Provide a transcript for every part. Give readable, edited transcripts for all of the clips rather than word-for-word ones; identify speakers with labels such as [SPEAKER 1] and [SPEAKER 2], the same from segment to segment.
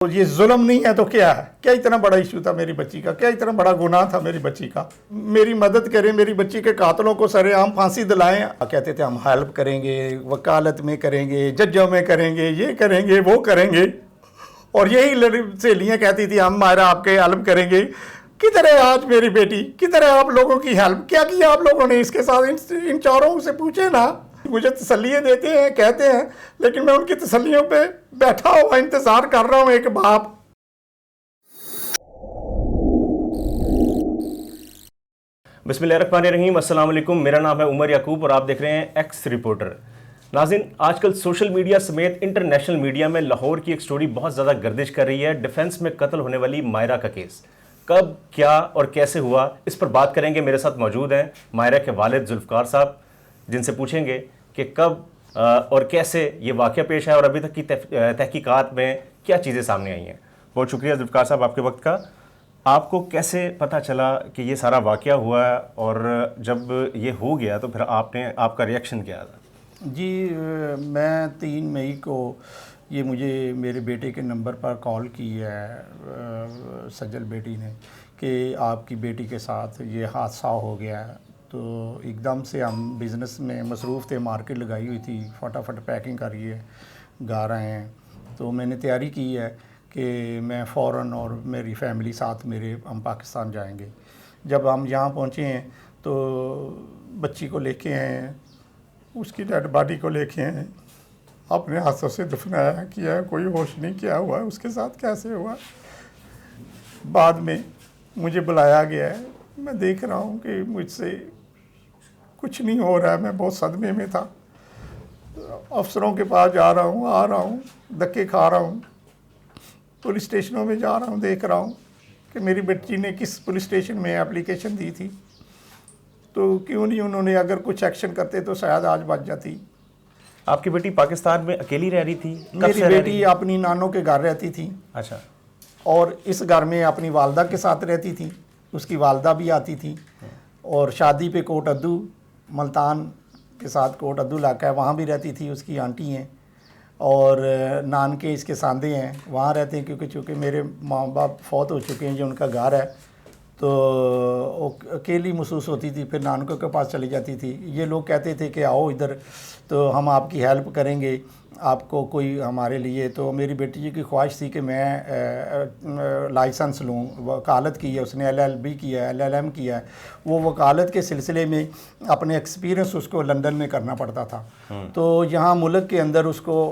[SPEAKER 1] तो ये जुल्म नहीं है तो क्या है? क्या इतना बड़ा इशू था मेरी बच्ची का? क्या इतना बड़ा गुनाह था मेरी बच्ची का? मेरी मदद करें, मेरी बच्ची के कातलों को सरेआम फांसी दिलाएं। कहते थे हम हेल्प करेंगे, वकालत में करेंगे, जजों में करेंगे, ये करेंगे, वो करेंगे। और यही सहेलियाँ कहती थी हम मायरा आपके हेल्प करेंगे। किधर है आज मेरी बेटी? किधर है आप लोगों की हेल्प? क्या किया आप लोगों ने इसके साथ? इन चारों से पूछे ना। मुझे तसल्लियाँ देते हैं, कहते हैं, लेकिन मैं उनकी तसल्लियों पे बैठा हुआ इंतज़ार कर रहा हूँ एक बाप।
[SPEAKER 2] बिस्मिल्लाहिर्रहमानिर्रहीम, अस्सलाम वालेकुम। मेरा नाम है उमर याकूब और आप देख रहे हैं एक्स रिपोर्टर। नाज़रीन, आजकल सोशल मीडिया समेत इंटरनेशनल मीडिया में लाहौर की एक स्टोरी बहुत ज़्यादा गर्दिश कर रही है। डिफेंस में कत्ल होने वाली मायरा का केस कब, क्या और कैसे हुआ, इस पर बात करेंगे। मेरे साथ मौजूद हैं मायरा के वालिद जुल्फ़कार साहब, जिनसे पूछेंगे कि कब और कैसे ये वाक़या पेश आया और अभी तक की तहकीकात में क्या चीज़ें सामने आई हैं। बहुत शुक्रिया जुल्फ़कार साहब आपके वक्त का। आपको कैसे पता चला कि ये सारा वाक़या हुआ और जब ये हो गया तो फिर आपका रिएक्शन क्या था?
[SPEAKER 1] जी, मैं 3 मई को ये मुझे मेरे बेटे के नंबर पर कॉल की है सज्जल बेटी ने कि आपकी बेटी के साथ ये हादसा हो गया है। तो एकदम से हम बिज़नेस में मसरूफ़ थे, मार्केट लगाई हुई थी, फटाफट पैकिंग करिए गा रहे हैं। तो मैंने तैयारी की है कि मैं फ़ौरन और मेरी फैमिली साथ हम पाकिस्तान जाएंगे। जब हम यहाँ पहुँचे हैं तो बच्ची को लेके आए, उसकी डेड बॉडी को लेके आए, अपने हाथों से दफनाया किया है, कोई होश नहीं क्या हुआ है उसके साथ, कैसे हुआ। बाद में मुझे बुलाया गया है, मैं देख रहा हूँ कि मुझसे कुछ नहीं हो रहा है, मैं बहुत सदमे में था। अफसरों के पास जा रहा हूँ, आ रहा हूँ, धक्के खा रहा हूँ, पुलिस स्टेशनों में जा रहा हूँ, देख रहा हूँ कि मेरी बच्ची ने किस पुलिस स्टेशन में एप्लीकेशन दी थी, तो क्यों नहीं उन्होंने अगर कुछ एक्शन करते तो शायद आज बच जाती।
[SPEAKER 2] आपकी बेटी पाकिस्तान में अकेली रह रही थी?
[SPEAKER 1] मेरी बेटी अपनी नानों के घर रहती थी।
[SPEAKER 2] अच्छा।
[SPEAKER 1] और इस घर में अपनी वालदा के साथ रहती थी, उसकी वालदा भी आती थी। और शादी पे कोट अद्दू मुल्तान के साथ, कोट अद्दू इलाका है, वहाँ भी रहती थी, उसकी आंटी हैं। और नान के इसके सांदे हैं, वहाँ रहते हैं, क्योंकि चूँकि मेरे माँ बाप फौत हो चुके हैं, जो उनका घर है, तो अकेली महसूस होती थी, फिर नानकों के पास चली जाती थी। ये लोग कहते थे कि आओ इधर तो हम आपकी हेल्प करेंगे, आपको कोई हमारे लिए। तो मेरी बेटी जी की ख्वाहिश थी कि मैं लाइसेंस लूँ, वकालत की है उसने, LLB किया है, LLM किया है। वो वकालत के सिलसिले में अपने एक्सपीरियंस उसको लंदन में करना पड़ता था। तो यहाँ मुल्क के अंदर उसको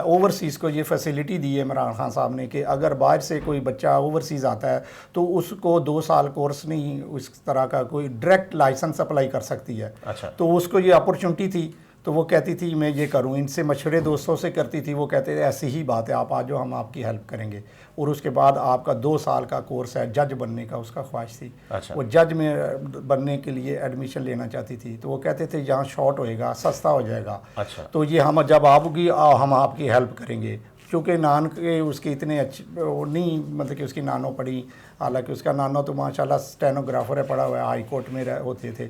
[SPEAKER 1] ओवरसीज़ को ये फैसिलिटी दी है इमरान खान साहब ने कि अगर बाहर से कोई बच्चा ओवरसीज़ आता है तो उसको 2 साल कोर्स नहीं, उस तरह का कोई डायरेक्ट लाइसेंस अप्लाई कर सकती है।
[SPEAKER 2] अच्छा।
[SPEAKER 1] तो उसको ये अपॉर्चुनिटी थी, तो वो कहती थी मैं ये करूँ। इनसे मशवरे दोस्तों से करती थी, वो कहते थे ऐसी ही बात है, आप आ जाओ, हम आपकी हेल्प करेंगे। और उसके बाद आपका 2 साल का कोर्स है, जज बनने का उसका ख्वाहिश थी।
[SPEAKER 2] अच्छा।
[SPEAKER 1] वो जज में बनने के लिए एडमिशन लेना चाहती थी, तो वो कहते थे यहाँ शॉर्ट होएगा, सस्ता हो जाएगा।
[SPEAKER 2] अच्छा।
[SPEAKER 1] तो ये हम जब आओगी हम आपकी हेल्प करेंगे। क्योंकि नान के उसके इतने अच्छे वो नहीं, मतलब कि उसकी नानो पढ़ी, हालांकि उसका नानो तो माशाल्लाह स्टेनोग्राफर है, पढ़ा हुआ है, हाई कोर्ट में होते थे।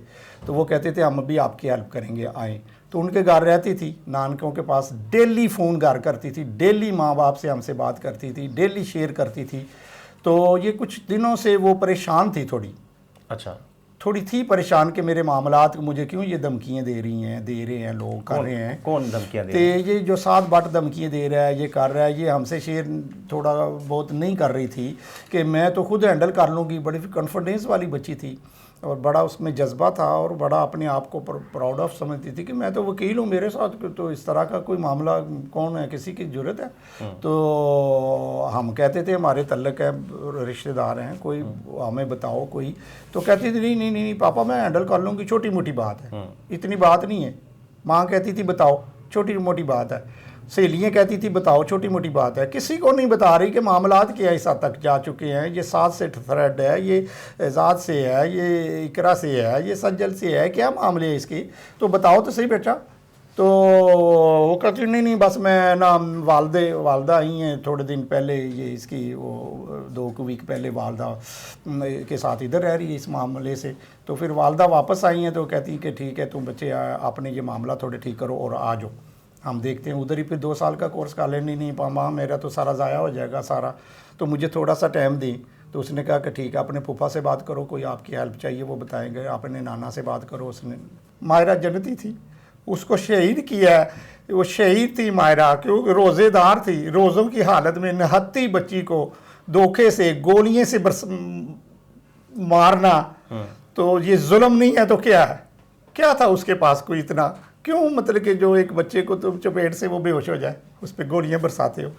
[SPEAKER 1] तो वो कहते थे हम भी आपकी हेल्प करेंगे, आएँ। तो उनके घर रहती थी, नानकों के पास डेली फ़ोन घर करती थी, डेली माँ बाप से हमसे बात करती थी, डेली शेयर करती थी। तो ये कुछ दिनों से वो परेशान थी थोड़ी।
[SPEAKER 2] अच्छा।
[SPEAKER 1] थोड़ी थी परेशान कि मेरे मामलात मुझे क्यों ये धमकियाँ दे रहे हैं लोग, कर रहे हैं।
[SPEAKER 2] कौन धमकियाँ दे
[SPEAKER 1] तो
[SPEAKER 2] रहे हैं?
[SPEAKER 1] ये जो 7 बाट धमकियाँ दे रहा है, ये कर रहा है, ये हमसे शेयर थोड़ा बहुत नहीं कर रही थी कि मैं तो खुद हैंडल कर लूँगी। बड़ी कॉन्फिडेंस वाली बच्ची थी और बड़ा उसमें जज्बा था और बड़ा अपने आप को प्राउड ऑफ समझती थी कि मैं तो वकील हूँ, मेरे साथ तो इस तरह का कोई मामला कौन है, किसी की ज़रूरत है। तो हम कहते थे हमारे तल्लक है, रिश्तेदार हैं, कोई हमें बताओ कोई। तो कहती थी नहीं नहीं नहीं पापा मैं हैंडल कर लूँगी, छोटी मोटी बात है, इतनी बात नहीं है। माँ कहती थी बताओ, छोटी मोटी बात है। सहेलियाँ कहती थी बताओ, छोटी मोटी बात है। किसी को नहीं बता रही कि मामलात क्या इस हद तक जा चुके हैं। ये 7 से थ्रेड है, ये एजाज से है, ये इकरा से है, ये सज्जल से है, क्या मामले है इसके, तो बताओ तो सही बेटा। तो वो कहती नहीं नहीं बस मैं ना, वालदा आई हैं थोड़े दिन पहले, ये इसकी वो 2 वीक पहले वालदा के साथ इधर रह रही है इस मामले से। तो फिर वालदा वापस आई हैं तो कहती कि ठीक है तुम बच्चे आपने ये मामला थोड़े ठीक करो और आ जाओ। हम देखते हैं उधर ही फिर 2 साल का कोर्स कर लेनी नहीं पामा, मेरा तो सारा ज़ाया हो जाएगा सारा, तो मुझे थोड़ा सा टाइम दी। तो उसने कहा कि ठीक है, अपने फूफा से बात करो, कोई आपकी हेल्प चाहिए वो बताएंगे, अपने नाना से बात करो। उसने, मायरा जन्नती थी, उसको शहीद किया है, वो शहीद थी मायरा, क्योंकि रोज़ेदार थी। रोज़ों की हालत में नहत्ती बच्ची को धोखे से गोलियां से मारना, तो ये जुल्म नहीं है तो क्या है? क्या था उसके पास कोई इतना? क्यों मतलब कि जो एक बच्चे को तुम चपेट से वो बेहोश हो जाए, उस पर गोलियां बरसाते हो?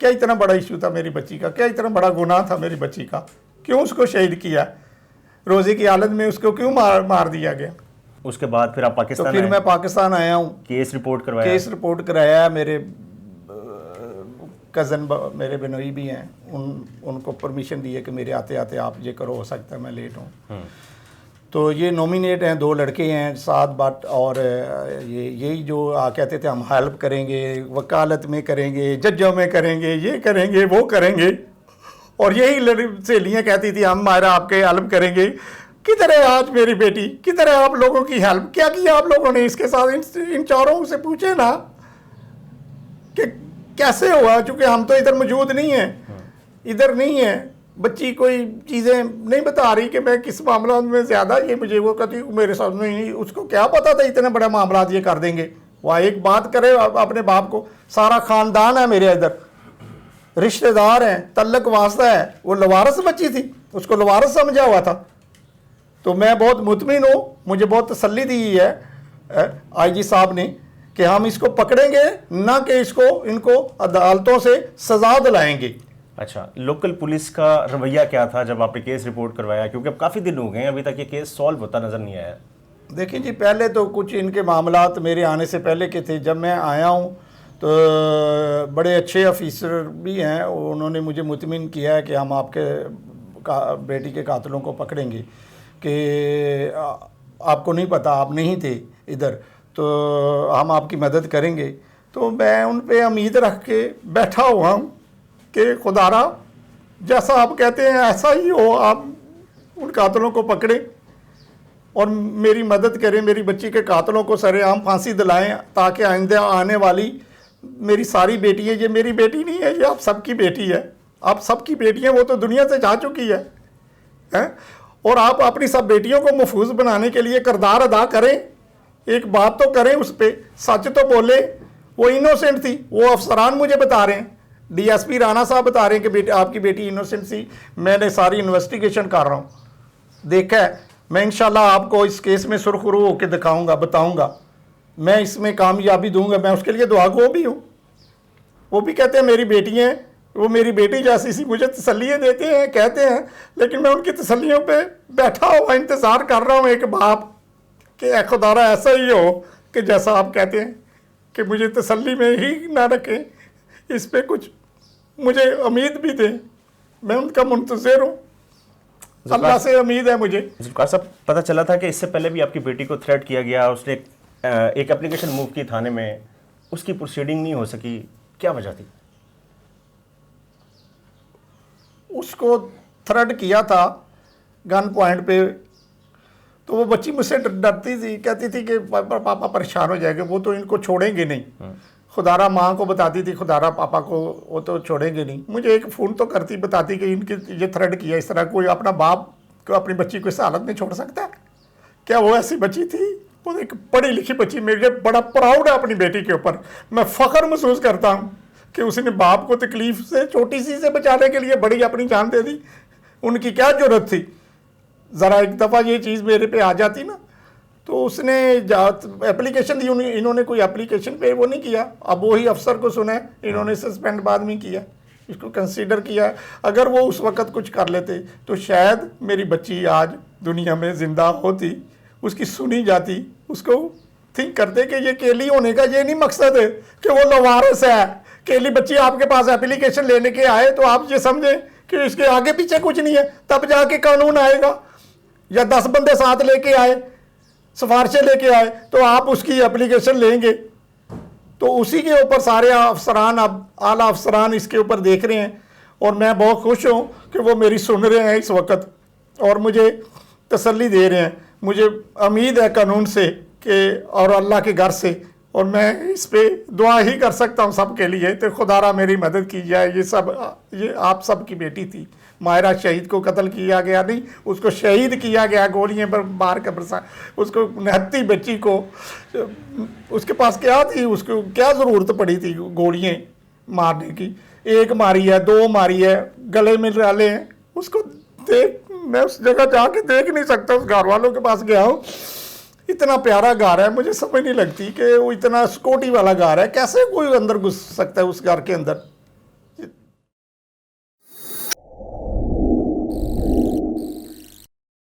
[SPEAKER 1] क्या इतना बड़ा इशू था मेरी बच्ची का? क्या इतना बड़ा गुनाह था मेरी बच्ची का? क्यों उसको शहीद किया? रोज़े की हालत में उसको क्यों मार दिया गया?
[SPEAKER 2] उसके बाद फिर आप पाकिस्तान
[SPEAKER 1] तो फिर
[SPEAKER 2] आए?
[SPEAKER 1] मैं पाकिस्तान आया हूँ,
[SPEAKER 2] केस रिपोर्ट करवाया?
[SPEAKER 1] केस रिपोर्ट कराया। मेरे कज़न मेरे बहनोई भी हैं, उनको परमिशन दी है कि मेरे आते आते आप ये करो, हो सकता है मैं लेट हूँ। तो ये नॉमिनेट हैं, 2 लड़के हैं, 7 बट, और यही जो कहते थे हम हेल्प करेंगे, वकालत में करेंगे, जजों में करेंगे, ये करेंगे वो करेंगे, और यही सहेलियाँ कहती थी हम मायरा आपके हेल्प करेंगे। किधर है आज मेरी बेटी? किधर है आप लोगों की हेल्प? क्या किया आप लोगों ने इसके साथ? इन चारों से पूछे ना कि कैसे हुआ, चूँकि हम तो इधर मौजूद नहीं है, इधर नहीं है। बच्ची कोई चीज़ें नहीं बता रही कि मैं किस मामला में ज़्यादा, ये मुझे वो कहती मेरे साथ नहीं, उसको क्या पता था इतने बड़े मामला ये कर देंगे। वह एक बात करे अपने बाप को, सारा ख़ानदान है मेरे इधर, रिश्तेदार हैं, तल्लक वास्ता है। वो लवारस बच्ची थी, उसको लवारस समझा हुआ था। तो मैं बहुत मुतमिन हूँ, मुझे बहुत तसल्ली दी है आईजी साहब ने कि हम इसको पकड़ेंगे, ना कि इनको अदालतों से सज़ा दिलाएंगे।
[SPEAKER 2] अच्छा, लोकल पुलिस का रवैया क्या था जब आपने केस रिपोर्ट करवाया? क्योंकि अब काफ़ी दिन हो गए हैं, अभी तक ये केस सॉल्व होता नज़र नहीं आया।
[SPEAKER 1] देखिए जी, पहले तो कुछ इनके मामलात मेरे आने से पहले के थे। जब मैं आया हूँ तो बड़े अच्छे ऑफिसर भी हैं, उन्होंने मुझे मुतमिन किया है कि हम आपके बेटी के कातिलों को पकड़ेंगे, कि आपको नहीं पता, आप नहीं थे इधर, तो हम आपकी मदद करेंगे। तो मैं उन पे उम्मीद रख के बैठा हुआ हूँ कि खुदारा जैसा आप कहते हैं ऐसा ही हो, आप उन कातिलों को पकड़ें और मेरी मदद करें, मेरी बच्ची के कातिलों को सरेआम फांसी दिलाएं, ताकि आइंदा आने वाली मेरी सारी बेटी है, ये मेरी बेटी नहीं है, ये आप सबकी बेटी है, आप सबकी बेटी है, वो तो दुनिया से जा चुकी है, और आप अपनी सब बेटियों को महफूज बनाने के लिए किरदार अदा करें, एक बात तो करें, उस पर सच तो बोले। वो इनोसेंट थी, वो अफसरान मुझे बता रहे हैं, डीएसपी राणा साहब बता रहे हैं कि आपकी बेटी इनोसेंट थी। मैंने सारी इन्वेस्टिगेशन कर रहा हूँ, देखा है, मैं इंशाल्लाह आपको इस केस में सुरखरू होकर दिखाऊंगा, बताऊंगा, मैं इसमें कामयाबी दूंगा। मैं उसके लिए दुआगो भी हूँ। वो भी कहते हैं मेरी बेटी हैं, वो मेरी बेटी जैसी सी मुझे तसल्लियाँ देते हैं, कहते हैं, लेकिन मैं उनकी तसल्लियों पे बैठा हुआ इंतज़ार कर रहा हूँ एक बाप कि खुदारा ऐसा ही हो कि जैसा आप कहते हैं, कि मुझे तसल्ली में ही ना रखें, इस पर कुछ मुझे उम्मीद भी दें। मैं उनका मुंतज़िर हूँ, अल्लाह से उम्मीद है मुझे।
[SPEAKER 2] ज़ुल्फ़िकार साहब, पता चला था कि इससे पहले भी आपकी बेटी को थ्रेट किया गया, उसने एक एप्लीकेशन मूव की थाने में, उसकी प्रोसीडिंग नहीं हो सकी, क्या वजह थी?
[SPEAKER 1] उसको थ्रेट किया था गन पॉइंट पे, तो वो बच्ची मुझसे डरती थी, कहती थी कि पापा परेशान हो जाएंगे, वो तो इनको छोड़ेंगे नहीं। खुदारा माँ को बताती थी, खुदारा पापा को, वो तो छोड़ेंगे नहीं। मुझे एक फ़ोन तो करती, बताती कि इनके ये थ्रेट किया इस तरह। कोई अपना बाप को अपनी बच्ची को इस हालत में छोड़ सकता है क्या? वो ऐसी बच्ची थी, वो एक पढ़ी लिखी बच्ची। मेरे बड़ा प्राउड है अपनी बेटी के ऊपर, मैं फ़ख्र महसूस करता हूँ कि उसने बाप को तकलीफ़ से, छोटी सी से बचाने के लिए बड़ी अपनी जान दे दी। उनकी क्या ज़रूरत थी? ज़रा एक दफ़ा ये चीज़ मेरे पे आ जाती ना, तो उसने एप्लीकेशन दी, इन्होंने कोई एप्लीकेशन पे वो नहीं किया। अब वही अफसर को सुना, इन्होंने सस्पेंड बाद में किया, इसको कंसीडर किया। अगर वो उस वक़्त कुछ कर लेते तो शायद मेरी बच्ची आज दुनिया में ज़िंदा होती, उसकी सुनी जाती, उसको थिंक करते कि ये केली होने का ये नहीं मकसद है कि वो लवारस है। केली बच्ची आपके पास एप्लीकेशन लेने के आए तो आप ये समझें कि इसके आगे पीछे कुछ नहीं है, तब जाके कानून आएगा। या 10 बंदे साथ लेके आए, सिफारिशें लेके आए, तो आप उसकी एप्लीकेशन लेंगे, तो उसी के ऊपर सारे अफसरान, अब आला अफसरान इसके ऊपर देख रहे हैं। और मैं बहुत खुश हूँ कि वो मेरी सुन रहे हैं इस वक्त और मुझे तसल्ली दे रहे हैं। मुझे उम्मीद है कानून से कि और अल्लाह के घर से और मैं इस पे दुआ ही कर सकता हूँ सबके लिए, तो खुदारा मेरी मदद की जाए। ये आप सब की बेटी थी। मायरा शहीद को कत्ल किया गया नहीं, उसको शहीद किया गया गोलियां पर मार कर बरसा। उसको निहत्ती बच्ची को, उसके पास क्या थी, उसको क्या ज़रूरत पड़ी थी गोलियां मारने की? एक मारी है, 2 मारी है, गले में डाले हैं उसको। देख, मैं उस जगह जाके देख नहीं सकता। उस घर वालों के पास गया हूँ, इतना प्यारा घर है, मुझे समझ नहीं लगती कि वो इतना सिक्योरिटी वाला घर है, कैसे कोई अंदर घुस सकता है उस घर के अंदर।